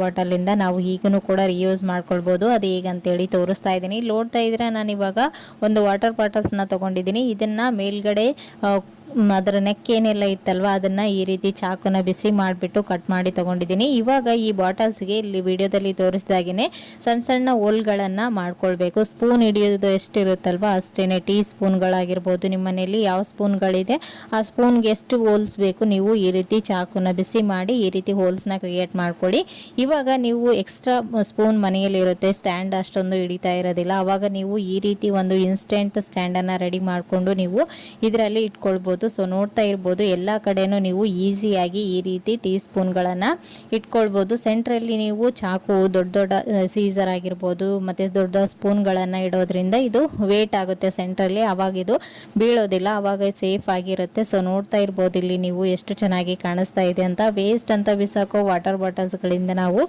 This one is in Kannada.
ಬಾಟಲಿಂದ ನಾವು ಈಗನೂ ಕೂಡ ರಿಯೂಸ್ ಮಾಡ್ಕೊಳ್ಬೋದು. ಅದು ಹೇಗಂತೇಳಿ ತೋರಿಸ್ತಾ ಇದ್ದೀನಿ. ನೋಡ್ತಾ ಇದ್ರೆ ನಾನು ಇವಾಗ ಒಂದು ವಾಟರ್ ಬಾಟಲ್ಸ್ನ ತೊಗೊಂಡಿದ್ದೀನಿ. ಇದನ್ನು ಮೇಲ್ಗಡೆ ಅದರ ನೆಕ್ ಏನೆಲ್ಲ ಇತ್ತಲ್ವ ಅದನ್ನು ಈ ರೀತಿ ಚಾಕುನ ಬಿಸಿ ಮಾಡಿಬಿಟ್ಟು ಕಟ್ ಮಾಡಿ ತೊಗೊಂಡಿದ್ದೀನಿ. ಇವಾಗ ಈ ಬಾಟಲ್ಸ್ಗೆ ಇಲ್ಲಿ ವಿಡಿಯೋದಲ್ಲಿ ತೋರಿಸಿದಾಗೇ ಸಣ್ಣ ಸಣ್ಣ ಹೋಲ್ಗಳನ್ನು ಮಾಡ್ಕೊಳ್ಬೇಕು. ಸ್ಪೂನ್ ಹಿಡಿಯೋದು ಎಷ್ಟಿರುತ್ತಲ್ವ ಅಷ್ಟೇ, ಟೀ ಸ್ಪೂನ್ಗಳಾಗಿರ್ಬೋದು, ನಿಮ್ಮ ಮನೆಯಲ್ಲಿ ಯಾವ ಸ್ಪೂನ್ಗಳಿದೆ ಆ ಸ್ಪೂನ್ಗೆ ಎಷ್ಟು ಹೋಲ್ಸ್ ಬೇಕು ನೀವು ಈ ರೀತಿ ಚಾಕುನ ಬಿಸಿ ಮಾಡಿ ಈ ರೀತಿ ಹೋಲ್ಸ್ನ ಕ್ರಿಯೇಟ್ ಮಾಡ್ಕೊಳ್ಳಿ. ಇವಾಗ ನೀವು ಎಕ್ಸ್ಟ್ರಾ ಸ್ಪೂನ್ ಮನೆಯಲ್ಲಿರುತ್ತೆ, ಸ್ಟ್ಯಾಂಡ್ ಅಷ್ಟೊಂದು ಹಿಡಿತಾ ಇರೋದಿಲ್ಲ, ಆವಾಗ ನೀವು ಈ ರೀತಿ ಒಂದು ಇನ್ಸ್ಟೆಂಟ್ ಸ್ಟ್ಯಾಂಡನ್ನು ರೆಡಿ ಮಾಡಿಕೊಂಡು ನೀವು ಇದರಲ್ಲಿ ಇಟ್ಕೊಳ್ಬೋದು. ಸೊ ನೋಡ್ತಾ ಇರ್ಬೋದು ಎಲ್ಲ ಕಡೆನೂ ನೀವು ಈಸಿಯಾಗಿ ಈ ರೀತಿ ಟೀ ಸ್ಪೂನ್ಗಳನ್ನು ಇಟ್ಕೊಳ್ಬೋದು. ಸೆಂಟ್ರಲ್ಲಿ ನೀವು ಚಾಕು, ದೊಡ್ಡ ದೊಡ್ಡ ಸೀಸರ್ ಆಗಿರ್ಬೋದು ಮತ್ತು ದೊಡ್ಡ ಸ್ಪೂನ್ಗಳನ್ನು ಇಡೋದ್ರಿಂದ ಇದು ವೇಟ್ ಆಗುತ್ತೆ ಸೆಂಟ್ರಲ್ಲಿ, ಆವಾಗ ಇದು ಬೀಳೋದಿಲ್ಲ, ಆವಾಗ ಸೇಫ್ ಆಗಿರುತ್ತೆ. ಸೊ ನೋಡ್ತಾ ಇರ್ಬೋದು ಇಲ್ಲಿ ನೀವು ಎಷ್ಟು ಚೆನ್ನಾಗಿ ಕಾಣಿಸ್ತಾ ಇದೆ ಅಂತ. ವೇಸ್ಟ್ ಅಂತ ಬಿಸಾಕೋ ವಾಟರ್ ಬಾಟಲ್ಸ್ಗಳಿಂದ ನಾವು